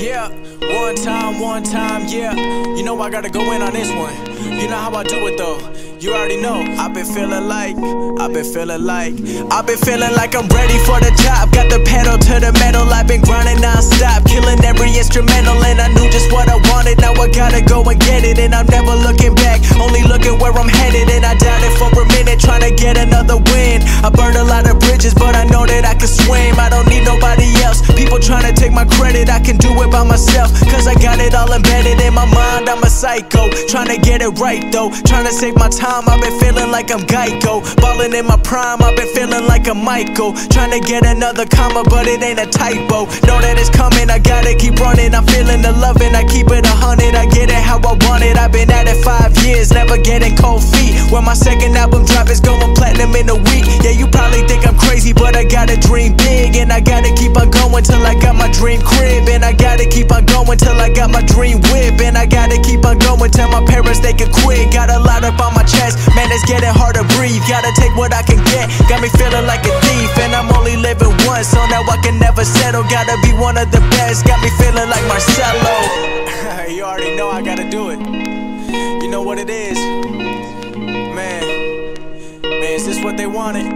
Yeah, one time, yeah. You know I gotta go in on this one. You know how I do it though. You already know. I've been feeling like I'm ready for the top. Got the pedal to the metal. I've been grinding non-stop, killing every instrumental, and I knew just what I wanted. Now I gotta go and get it, and I'm never looking back, only looking where I'm headed. And I doubted for a minute, trying to get another win. I burned a lot of bridges, but I know that I can swim. I don't need nobody else. People trying to take my credit, I can do it by myself, cause I got it all embedded in my mind. I'm a psycho, trying to get it right though, trying to save my time. I've been feeling like I'm Geico, balling in my prime. I've been feeling like I'm Michael, trying to get another comma, but it ain't a typo. Know that it's coming, I gotta keep running. I'm feeling the loving, I keep it 100. I get it how I want it. I've been at it 5 years, never getting cold feet. When my second album drop, it's going platinum in a week. Yeah, you probably think I'm crazy, but I gotta dream big, and I gotta keep on going till I got my dream crib, and I gotta keep on going till I got my dream whip, and I gotta keep on going till my parents they can quit. Got a lot up on my chest, man, it's getting hard to breathe. Gotta take what I can get, got me feeling like a thief, and I'm only living once, so now I can never settle. Gotta be one of the best, got me feeling like Marcelo. You already know I gotta do it. You know what it is, man. Is this what they wanted?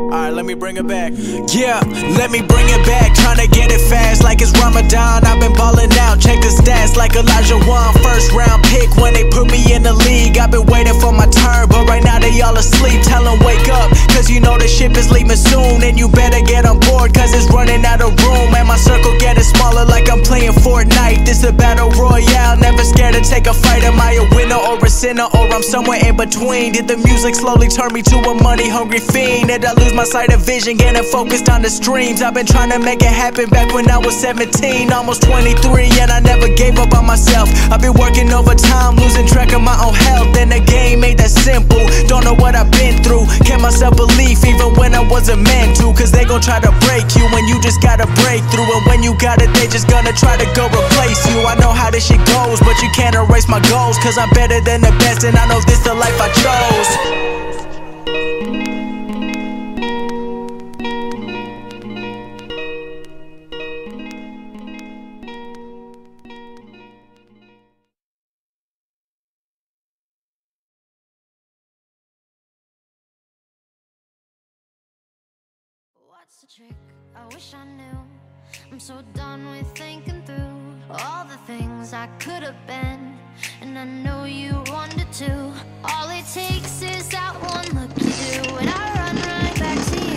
Alright, let me bring it back. Yeah, let me bring it back. Tryna get it fast like it's Ramadan. I've been ballin' out, check the stats like Elijah Wan. First round pick when they put me in the league. I've been waiting for my turn, but right now they all asleep. Tell them wake up, cause you know the ship is leaving soon. And you better get on board, cause it's running out of room. And my circle getting smaller like I'm playing Fortnite. This a battle royale, never scared to take a fight. Am I a winner or a sinner, or I'm somewhere in between? Did the music slowly turn me to a money-hungry fiend? Did I lose my sight of vision, getting focused on the streams? I've been trying to make it happen back when I was 17, almost 23, and I never gave up on myself. I've been working overtime, losing track of my own health, and the game ain't that simple. Don't know what I've been through, kept myself belief even when I wasn't meant to, cause they gon' try to break you when you just gotta break through. And when you got it, they just gonna try to go replace you. I know how this shit goes, but you can't erase my goals, cause I'm better than the best, and I know this the life I chose. What's the trick? I wish I knew. I'm so done with thinking through all the things I could have been, and I know you wanted to. All it takes is that one look you do, and I run right back to you.